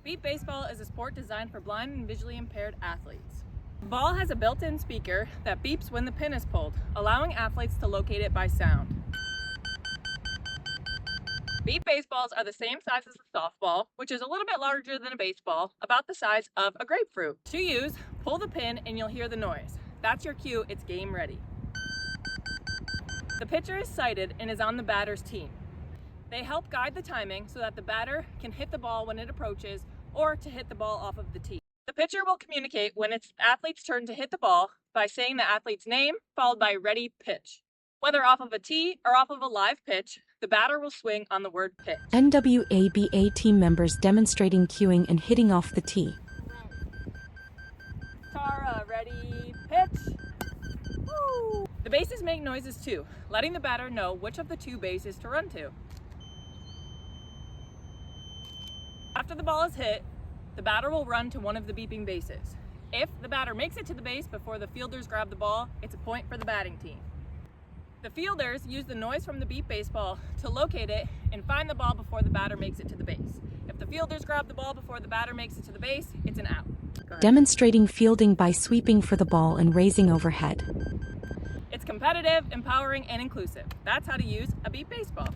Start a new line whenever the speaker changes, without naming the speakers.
Beep baseball is a sport designed for blind and visually impaired athletes. The ball has a built-in speaker that beeps when the pin is pulled, allowing athletes to locate it by sound. Beep baseballs are the same size as a softball, which is a little bit larger than a baseball, about the size of a grapefruit. To use, pull the pin and you'll hear the noise. That's your cue, it's game ready. The pitcher is sighted and is on the batter's team. They help guide the timing so that the batter can hit the ball when it approaches or to hit the ball off of the tee. The pitcher will communicate when it's the athlete's turn to hit the ball by saying the athlete's name followed by ready pitch. Whether off of a tee or off of a live pitch, the batter will swing on the word pitch.
NWABA team members demonstrating cueing and hitting off the tee.
Tara, ready, pitch. Woo! The bases make noises too, letting the batter know which of the two bases to run to. After the ball is hit, the batter will run to one of the beeping bases. If the batter makes it to the base before the fielders grab the ball, it's a point for the batting team. The fielders use the noise from the beep baseball to locate it and find the ball before the batter makes it to the base. If the fielders grab the ball before the batter makes it to the base, it's an out.
Demonstrating fielding by sweeping for the ball and raising overhead.
It's competitive, empowering, and inclusive. That's how to use a beep baseball.